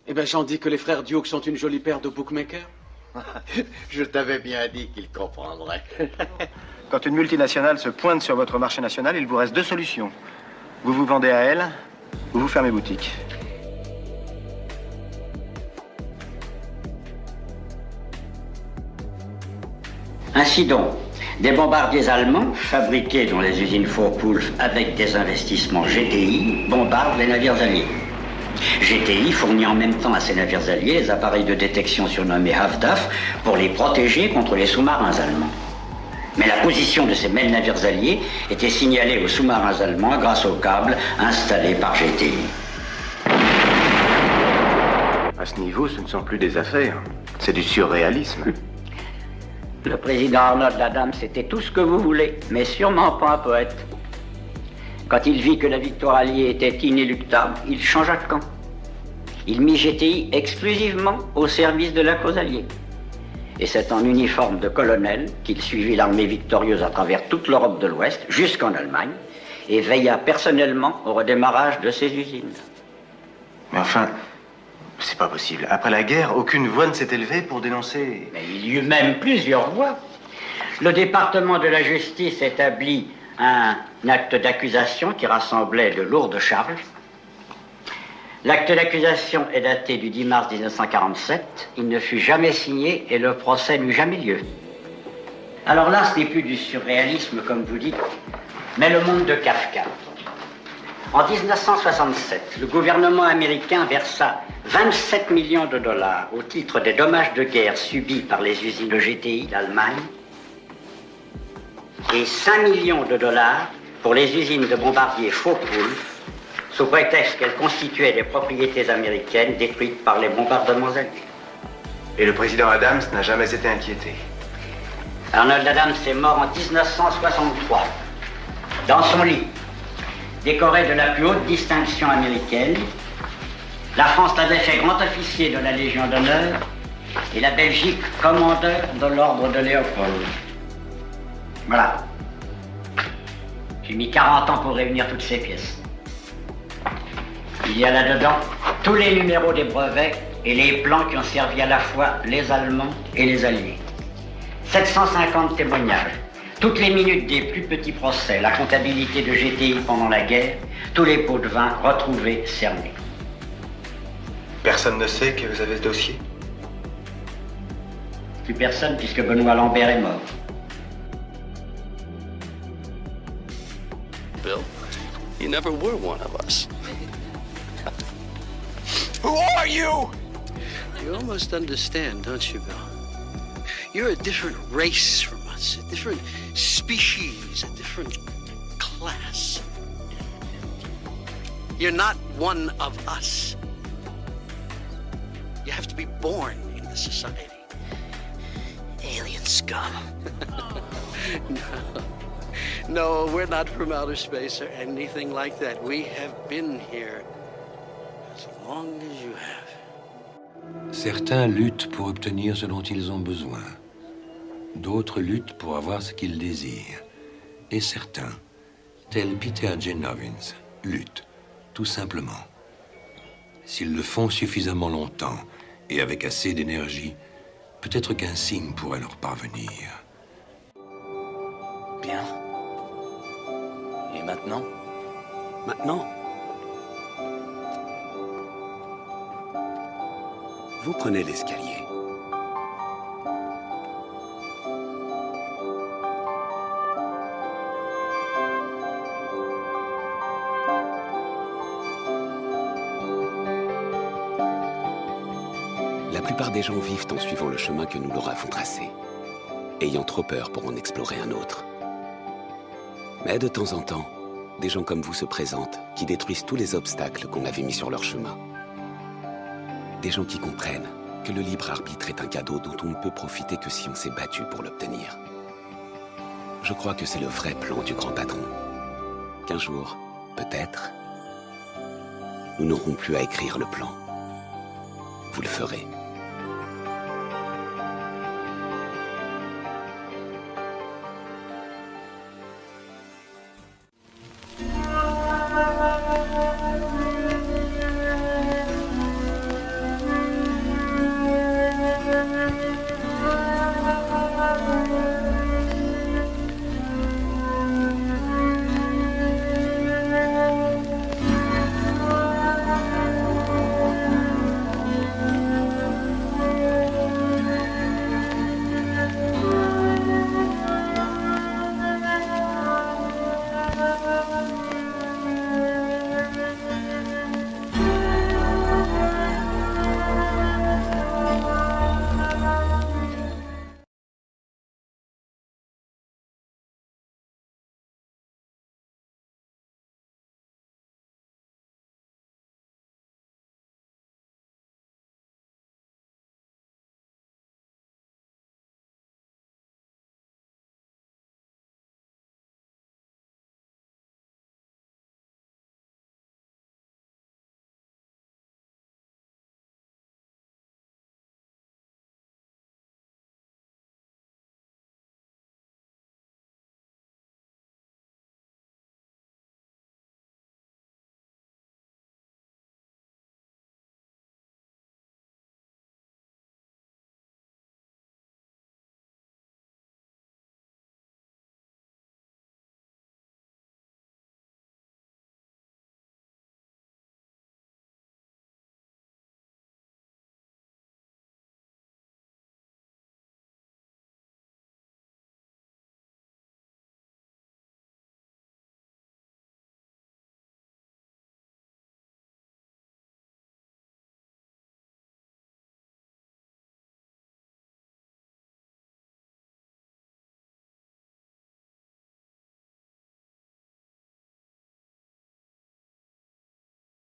Eh bien, j'en dis que les frères Duke sont une jolie paire de bookmakers. Je t'avais bien dit qu'ils comprendraient. Quand une multinationale se pointe sur votre marché national, il vous reste deux solutions. Vous vous vendez à elle, ou vous fermez boutique. Ainsi donc, des bombardiers allemands, fabriqués dans les usines Focke-Wulf avec des investissements GTI, bombardent les navires alliés. GTI fournit en même temps à ces navires alliés les appareils de détection surnommés Havdaf pour les protéger contre les sous-marins allemands. Mais la position de ces mêmes navires alliés était signalée aux sous-marins allemands grâce aux câbles installés par GTI. À ce niveau, ce ne sont plus des affaires, c'est du surréalisme. Le président Arnold Adams était tout ce que vous voulez, mais sûrement pas un poète. Quand il vit que la victoire alliée était inéluctable, il changea de camp. Il mit GTI exclusivement au service de la cause alliée. Et c'est en uniforme de colonel qu'il suivit l'armée victorieuse à travers toute l'Europe de l'Ouest, jusqu'en Allemagne, et veilla personnellement au redémarrage de ses usines. Mais enfin, c'est pas possible. Après la guerre, aucune voix ne s'est élevée pour dénoncer... Mais il y eut même plusieurs voix. Le département de la justice établit un acte d'accusation qui rassemblait de lourdes charges. L'acte d'accusation est daté du 10 mars 1947. Il ne fut jamais signé et le procès n'eut jamais lieu. Alors là, ce n'est plus du surréalisme, comme vous dites, mais le monde de Kafka. En 1967, le gouvernement américain versa 27 millions de dollars au titre des dommages de guerre subis par les usines de GTI d'Allemagne et 5 millions de dollars pour les usines de bombardiers Focke-Wulf, sous prétexte qu'elles constituaient des propriétés américaines détruites par les bombardements alliés. Et le président Adams n'a jamais été inquiété. Arnold Adams est mort en 1963, dans son lit, décoré de la plus haute distinction américaine. La France l'avait fait grand officier de la Légion d'honneur et la Belgique commandeur de l'ordre de Léopold. Voilà. J'ai mis 40 ans pour réunir toutes ces pièces. Il y a là-dedans tous les numéros des brevets et les plans qui ont servi à la fois les Allemands et les Alliés. 750 témoignages, toutes les minutes des plus petits procès, la comptabilité de GTI pendant la guerre, tous les pots de vin retrouvés, cernés. Personne ne sait que vous avez ce dossier? Plus personne, puisque Benoît Lambert est mort. Bill, you never were one of us. Who are you? You almost understand, don't you, Bill? You're a different race from us, a different species, a different class. You're not one of us. You have to be born in the society. Alien scum. No, we're not from outer space or anything like that. We have been here as long as you have. Certains luttent pour obtenir ce dont ils ont besoin. D'autres luttent pour avoir ce qu'ils désirent. Et certains, tels Peter J. Novins, luttent, tout simplement. S'ils le font suffisamment longtemps et avec assez d'énergie, peut-être qu'un signe pourrait leur parvenir. Bien. Et maintenant? Maintenant, vous prenez l'escalier. La plupart des gens vivent en suivant le chemin que nous leur avons tracé, ayant trop peur pour en explorer un autre. Mais de temps en temps, des gens comme vous se présentent, qui détruisent tous les obstacles qu'on avait mis sur leur chemin. Des gens qui comprennent que le libre arbitre est un cadeau dont on ne peut profiter que si on s'est battu pour l'obtenir. Je crois que c'est le vrai plan du grand patron. Qu'un jour, peut-être, nous n'aurons plus à écrire le plan. Vous le ferez.